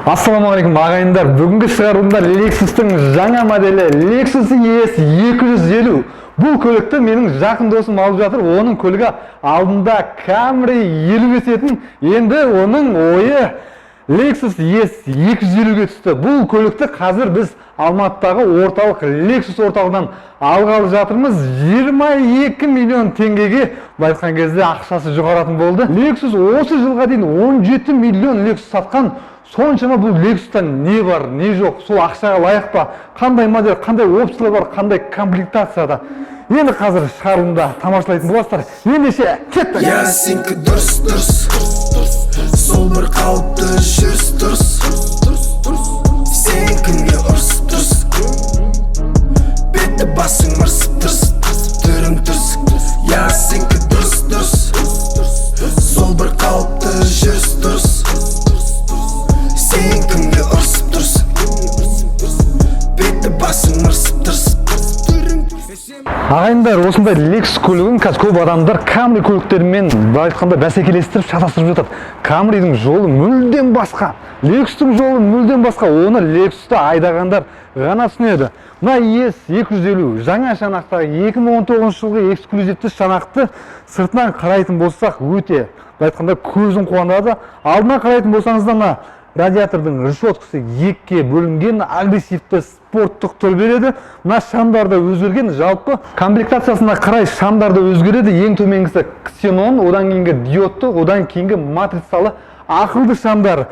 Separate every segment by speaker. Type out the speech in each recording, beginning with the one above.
Speaker 1: Ассаламағалейкум ағайындар, бүгінгі шығарылымда Lexus'тың жаңа моделі Lexus ES 250. Бұл көлікті менің жақын досым алып жатыр. Оның көлігі алдында Camry 50 етін, енді оның ойы Lexus ES 250-ге түсті. Бұл көлікті қазір біз Алматыдағы орталық Lexus орталығынан алғалы жатырмыз. 22 миллион теңгеге, айтқан кезде ақшасы жоғаратын болды. Lexus осы жылға дейін 17 миллион Lexus сатқан. Соншама бұл Lexus'тан не бар, не жоқ, сол ақшаға лайық па, қандай модель, қандай опциялар бар, қандай комплектацияда. Енді қазір шығарылымда тамашалайтын боласыздар. Ендеше кеттік.
Speaker 2: Я сенікі дұрыс, сол бір қалыпты жүріс дұрыс. Сен кімге ұрыс дұрыс, беті басың мырсып дұрыс, түрің дұрыс. Я сенікі дұрыс, сол бір қалыпты жүріс дұрыс. Сен кімге ұрсып дұрыс, беті басың мырсып дұрыс.
Speaker 1: Ағайындар, осындай Lexus көлігін қазір көп адамдар Camry көліктерімен айтқанда бәсекелестіріп шатастырып жатады. Camry'дің жолы мүлдем басқа, Lexus'тың жолы мүлдем басқа. Оны Lexus'та айдағандар ғана түсінеді. Мына ES 250 жаңа шанақтағы 2019 жылғы эксклюзивті шанақты сыртынан қарайтын болсақ өте айтқанда көзін қуантады. Алдына қарайтын болсаңызда мына радиатордың решеткасы екіге бөлінген, агрессивті спорттық төл береді. Мына шамдар да өзгерген, жалпы комплектациясына қарай шамдар да өзгереді. Ең төменгісі ксенон, одан кейінгі диодты, одан кейінгі матрицалы ақылды шамдар.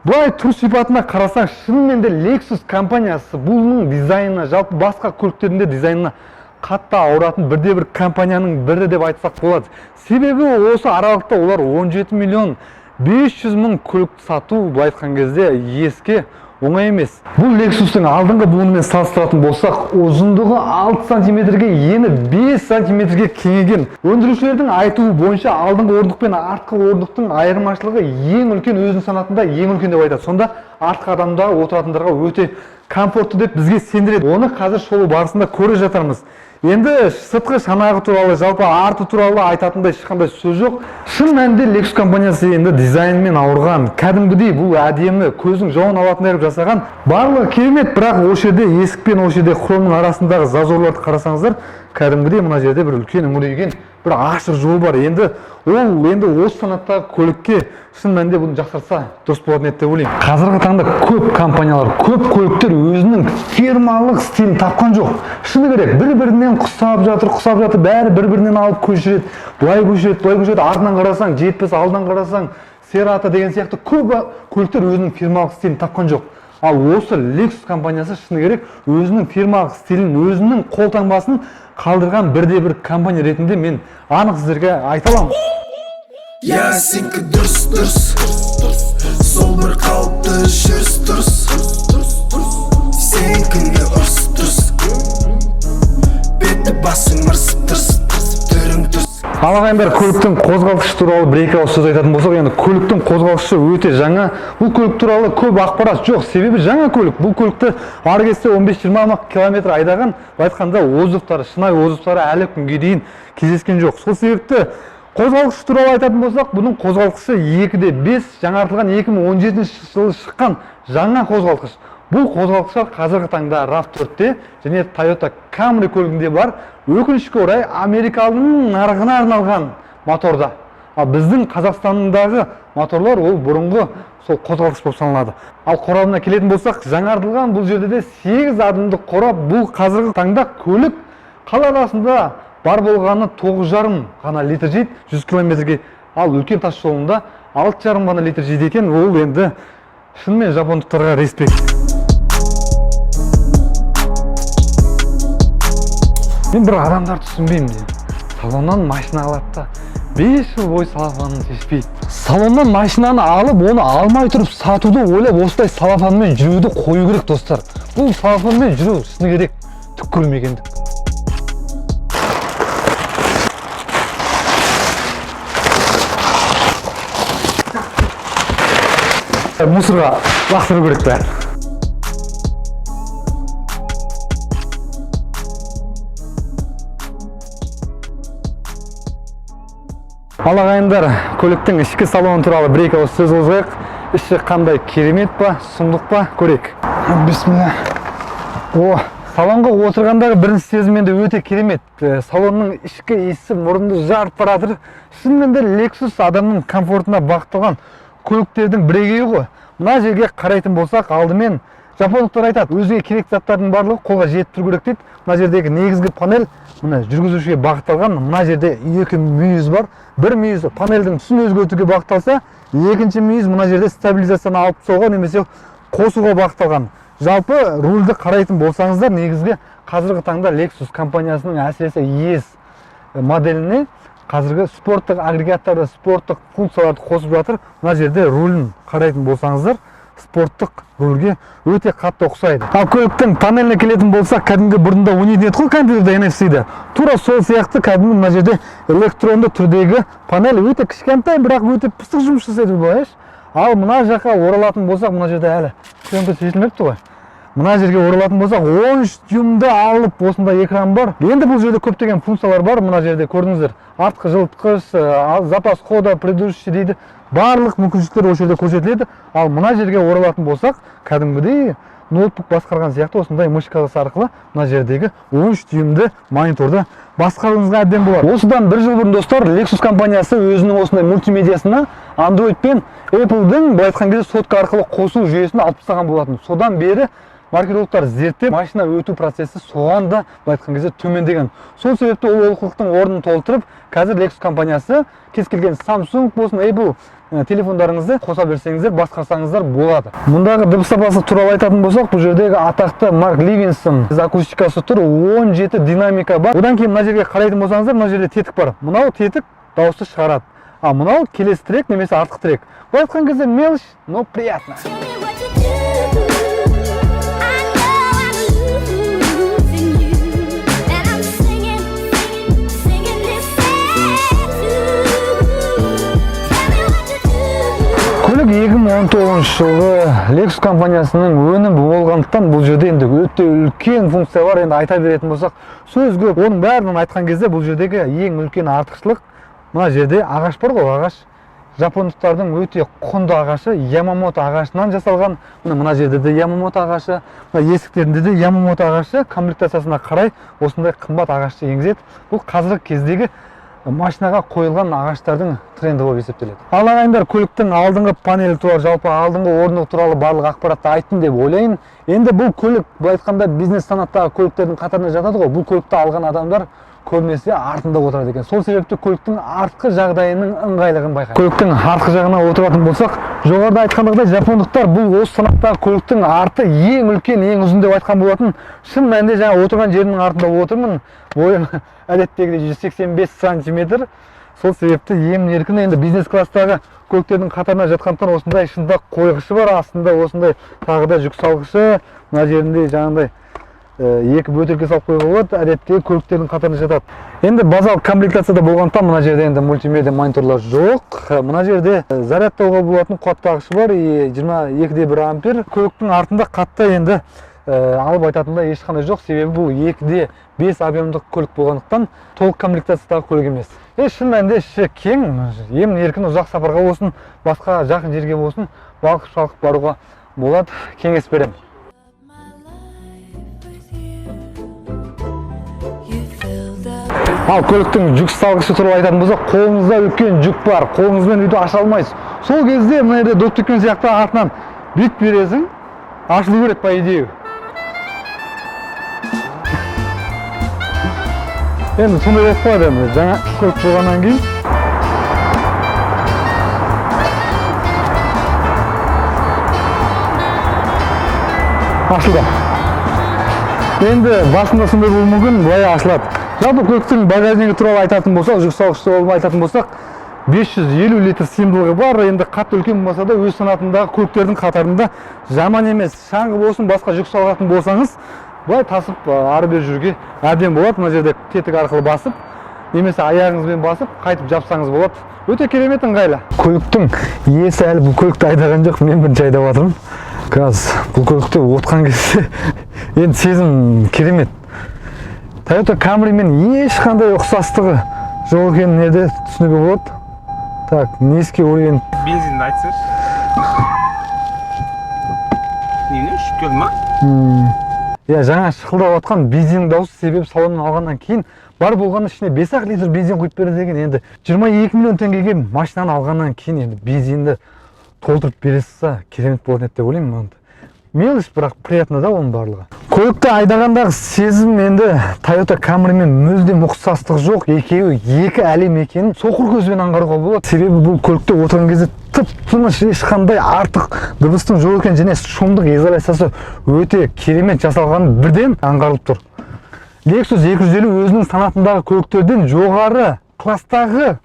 Speaker 1: Бұлай түр сипатына қарасаң, шынымен де Lexus компаниясы бұның дизайнына, жалпы басқа көліктерінде дизайнына қатты ауыратын бірде-бір компанияның бірі деп айтсақ болады. Себебі осы аралықта олар 17 миллион 500 мың көлік сату, бұл айтқан кезде еске оңай емес. Бұл Lexus'тың алдыңғы буынымен салыстыратын болсақ, ұзындығы 6 сантиметрге, ені 5 сантиметрге кеңейген. Өндірушілердің айтуы бойынша алдыңғы орындық пен артқы орындықтың айырмашылығы ең үлкен, өзінің санатында ең үлкен деп айтады. Сонда артқы адамдағы отыратындарға өте комфортты деп бізге сендіреді. Оны қазір шолу барысында көре жатармыз. Енді сыртқы шанағы туралы, жалпы арты туралы айтатындай ешқандай сөз жоқ. Шын мәнінде Lexus компаниясы енді дизайнмен ауырған, кәдімгідей бұл әдемі, көздің жауын алатындай қылып жасаған. Барлығы керемет, бірақ осы жерде есік пен осы жерде хромның арасындағы зазорларды қарасаңыздар, кәдімгідей мына жерде бір үлкен үңірейген бір ашық жол бар. Енді осы санаттағы көлікке шын мәнінде бұны жақсартса дұрыс болатын еді деп ойлаймын. Қазіргі таңда көп компаниялар, көп көліктер өзінің фирмалық стилін тапқан жоқ. Шыны керек, бір-бірінен құсап жатыр, бәрі бір-бірінен алып көшіреді. Былай көшіреді, артынан қарасаң, жетпес, алдынан қарасаң, Серата деген сияқты көп көліктер өзінің фирмалық стилін тапқан жоқ. Ал осы Lexus компаниясы шыны керек, өзінің фирмалық стилін, өзінің қолтаңбасын қалдырған бірде-бір компания ретінде мен анық сіздерге айта аламын.
Speaker 2: Я сенікі дұрыс, сол бір қалыпты жүріс дұрыс. Сен кімге ұрсып дұрыс, беті басың мырсып дұрыс, түрің дұрыс.
Speaker 1: Ағайындар, көліктің қозғалтқышы туралы бір-екі ауыз сөз айтатын болсақ, енді көліктің қозғалтқышы өте жаңа. Бұл көлік туралы көп ақпарат жоқ, себебі жаңа көлік. Бұл көлікті ары кетсе 15-20 километр айдаған, айтқанда озықтары, шынайы озықтары әлі күнге дейін кездескен жоқ. Сол себепті қозғалтқышы туралы айтатын болсақ, бұның қозғалтқышы 2/5 жаңартылған 2017 жылы шыққан жаңа қозғалтқыш. Бұл қозғалтқыштар қазіргі таңда RAV4-те және Toyota Camry көлігінде бар. Өкінішке орай Американың нарығына арналған моторда. Ал біздің Қазақстандағы моторлар ол бұрынғы сол қозғалтқыш болып саналады. Ал қорабына келетін болсақ, жаңартылған бұл жерде де 8 адымдық қорап. Бұл қазіргі таңда көлік қала арасында бар болғаны 9,5 ғана литр жейді 100 километрге. Ал үлкен тас жолында 6,5 ғана литр жейді екен. Ол енді шынымен жапондықтарға респект. Мен бір адамдар түсінбеймін де. Салоннан машина алады да 5 жыл бойы салафанын шешпейді. Салоннан машинаны алып, оны алмай тұрып сатуды ойлап, осылай салафанмен жүруді қою керек, достар. Бұл салафанмен жүру шыны керек, түк көрмегендік. Мусорға лақтыру керек бәрі. Ал ағайындар, көліктің ішкі салоны туралы бір-екі ауыз сөз қозғайық. Іші қандай керемет па, сұмдық па, көрейік. Бисмилля. Салонға отырғандағы бірінші сезім енді өте керемет. Салонның ішкі иісі мұрынды жарып баратыр. Шынымен де Lexus адамның комфортына бағытталған көліктердің бірегейі ғой. Мына жерге қарайтын болсақ, алдымен жапондықтар айтады, өзіңе керек заттардың барлығы қолға жетіп тұру керек дейді. Мына жердегі негізгі панель мына жүргізушіге бағытталған. Мына жерде екі мүйіз бар. Бір мүйіз панельдің түсін өзгертуге бағытталса, екінші мүйіз мына жерде стабилизацияны алып тастауға немесе қосуға бағытталған. Жалпы рульді қарайтын болсаңыздар, негізгі қазіргі таңда Lexus компаниясының әсіресе ES моделіне қазіргі спорттық агрегаттарды, спорттық функцияларды қосып жатыр. Мына жерде рулін қарайтын болсаңыздар, спорттық рульге өте қатты ұқсайды. Ал көліктің панеліне келетін болсақ, кәдімгі бұрында ойнайтын еді ғой компьютерде NFC-ді. Тура сол сияқты кәдімгі мына жерде электронды түрдегі панель өте кішкентай, бірақ өте пысық жұмыс жасайды былайш. Ал мына жаққа оралатын болсақ, мына жерде әлі көмір шешілмепті ғой. Мына жерге оралатын болсақ, 13 дюймді алып осындай экран бар. Енді бұл жерде көптеген функциялар бар. Мына жерде көрдіңіздер, артқы жылытқыш, запас хода, предыдущий дейді. Барлық мүмкіншіліктер осы жерде көрсетіледі. Ал мына жерге оралатын болсақ, кәдімгідей ноутбук басқарған сияқты осындай мышкасы арқылы мына жердегі 13 дюймді мониторды басқаруыңызға әбден болады. Осыдан бір жыл бұрын достар, Lexus компаниясы өзінің осындай мультимедиасына Android пен Apple-дің былай айтқан кезде сотка арқылы қосу жүйесін алып тастаған болатын. Содан бері маркетологтар зерттеп, машина өту процесі соған да былай айтқан кезде төмендеген. Сол себепті ол олқылықтың орнын толтырып, қазір Lexus компаниясы кез келген Samsung болсын, Apple телефондарыңызды қоса берсеңіздер, басқарсаңыздар болады. Мұндағы дыбыс сапасы туралы айтатын болсақ, бұл жердегі атақты Mark Levinson акустикасы тұр, 17 динамика бар. Одан кейін мына жерге қарайтын болсаңыздар, мына жерде тетік бар. Мынау тетік дауысты шығарады. А мынау келесі тірек немесе артқы тірек. Бұл айтқан кезде мелочь, но приятно. Көлік 2019 жылғы Lexus компаниясының өнімі болғандықтан бұл жерде енді өте үлкен функция бар. Енді айта беретін болсақ, сөз көп. Оның бәрін айтқан кезде бұл жердегі ең үлкен артықшылық мына жерде ағаш бар ғой, ағаш. Жапондықтардың өте құнды ағашы, Ямамото ағашынан жасалған. Мына жерде де Ямамото ағашы, мына есіктерінде де Ямамото ағашы. Комплектациясына қарай осындай қымбат ағашты енгізеді. Бұл қазіргі кездегі машинаға қойылған ағаштардың тренді болып есептеледі. Ал ағайындар, көліктің алдыңғы панелі туралы, жалпы алдыңғы орындық туралы барлық ақпаратты айттым деп ойлайын. Енді бұл көлік, былай айтқанда, бизнес санаттағы көліктердің қатарына жатады ғой. Бұл көлікті алған адамдар көбінесе артында отырады екен. Сол себепті көліктің артқы жағдайының ыңғайлығын байқайды. Көліктің артқы жағына отыратын болсақ, жоғарыда айтқандағыдай жапондықтар бұл осы санаттағы көліктің арты ең үлкен, ең ұзын деп айтқан болатын. Шын мәнінде жаңа отырған жерінің артында отырмын. Бойым әдеттегідей 185 сантиметр. Сол себепті емін-еркін енді бизнес класстағы көліктердің қатарына жатқандықтан осындай шында қойғышы бар, астында осындай тағы да жүк салғышы, мына жерінде жаңағындай екі бөтелке салып қоюға болады, әдеттегі көліктердің қатарына жатады. Енді базалық комплектацияда болғандықтан мына жерде енді мультимедиа мониторлар жоқ. Мына жерде зарядтауға болатын қуаттағышы бар, 22,1 ампер. Көліктің артында қатты енді алып айтатында ешқандай жоқ, себебі бұл 2,5 объемдық көлік болғандықтан толық комплектациядағы көлік емес. Шын мәнінде іші кең, емін-еркін ұзақ сапарға болсын, басқа жақын жерге болсын, балқып-шалқып баруға болады, кеңес беремін. Ал көліктің жүк салғышы туралы айтатын болсақ, қолыңызда үлкен жүк бар, қолыңызбен үйді аша алмайсыз. Сол кезде мына жерде доп теккен сияқты артынан бүйтіп бересің, ашылу керек по идее. Енді сондай болып қояды, жаңа көлік болғаннан кейін. Ашылды. Енді басында сондай болуы мүмкін, былай ашылады. Жалпы көліктің багажнигі туралы айтатын болсақ, жүк салғышы туралы айтатын болсақ, 550 литр сыйымдылығы бар. Енді қатты үлкен болмаса да өз санатындағы көліктердің қатарында жаман емес. Шаңғы болсын, басқа жүк салғатын болсаңыз, былай тасып ары бері жүруге әбден болады. Мына жерде тетік арқылы басып, немесе аяғыңызбен басып, қайтып жапсаңыз болады. Өте керемет ыңғайлы. Көліктің иесі әлі бұл көлікті айдаған жоқ, мен бірінші айдап жатырмын. Қазір бұл көлікте отқан кезде енді сезім керемет. Toyota Camry мен ешқандай ұқсастығы жоқ екенін түсінуге болады. Так, низкий уровень.
Speaker 3: Бензинді айтсайшы. Немене ішіп келді ма?
Speaker 1: Я жаңа шықылдап отқан бензин дауысы себебі салоннан алғаннан кейін бар болғаны ішіне 5-ақ литр бензин құйып берді деген. Енді 22 миллион теңгеге машинаны алғаннан кейін енді бензинді толтырып бересіз, керемет болатын еді деп ойлаймын. Мелочь, бірақ приятно да оның барлығы. Көлікті айдағандағы сезім енді Toyota Camryмен мүлдем ұқсастық жоқ. Екеуі екі әлем екенін соқыр көзбен аңғаруға болады. Себебі бұл көлікте отырған кезде тып-тыныш, ешқандай артық дыбыстың жоқ екен және шумдық изоляциясы өте керемет жасалғаны бірден аңғарылып тұр. Lexus 250 өзінің санатындағы көліктерден жоғары класстағы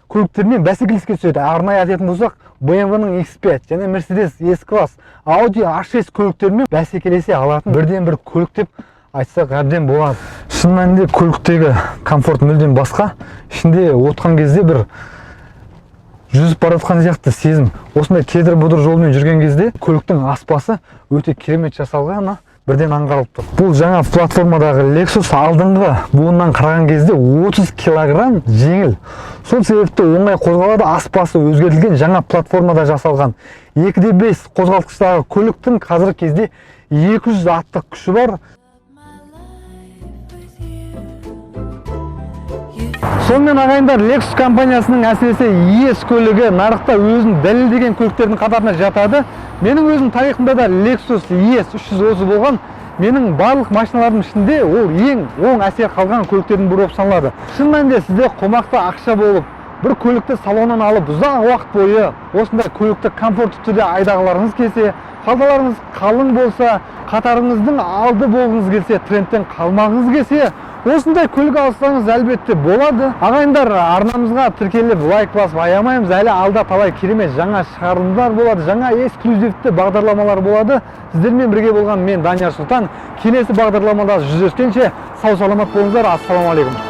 Speaker 1: көліктермен бәсекелеске түседі. Арнайы айтатын болсақ, BMW-ның X5 және Mercedes S-класс, Audi A6 көліктермен бәсекелесе алатын бірден бір көлік деп айтсақ әбден болады. Шын мәнінде көліктегі комфорт мүлдем басқа. Ішінде отырған кезде бір жүзіп бара жатқан сияқты сезім. Осындай кедір-бұдыр жолмен жүрген кезде көліктің аспасы өте керемет жасалған, бірден аңғарылып тұр. Бұл жаңа платформадағы Lexus алдыңғы буыннан қараған кезде 30 килограмм жеңіл. Сол себепті оңай қозғалады, аспасы өзгертілген жаңа платформада жасалған. 2.5 қозғалтқыштағы көліктің қазіргі кезде 200 аттық күші бар. Сонымен ағайындар, Lexus компаниясының әсіресе ES көлігі нарықта өзін дәлелдеген көліктердің қатарына жатады. Менің өзім тарихымда да Lexus ES 330 болған. Менің барлық машиналардың ішінде ол ең оң әсер қалған көліктердің бірі болып саналады. Шын мәнінде сізде қомақты ақша болып, бір көлікті салоннан алып, ұзақ уақыт бойы осындай көлікті комфортты түрде айдағыларыңыз келсе, қалталарыңыз қалың болса, қатарыңыздың алды болғыңыз келсе, трендтен қалмағыңыз келсе, осындай көлік алсаңыз әлбетте болады. Ағайындар, арнамызға тіркеліп лайк басып аямаймыз. Әлі алда талай керемет жаңа шығарылымдар болады, жаңа эксклюзивті бағдарламалар болады. Сіздермен бірге болған мен Данияр Сұлтан. Келесі бағдарламада жүздескенше сау саламат болыңыздар. Ассаламу алейкум.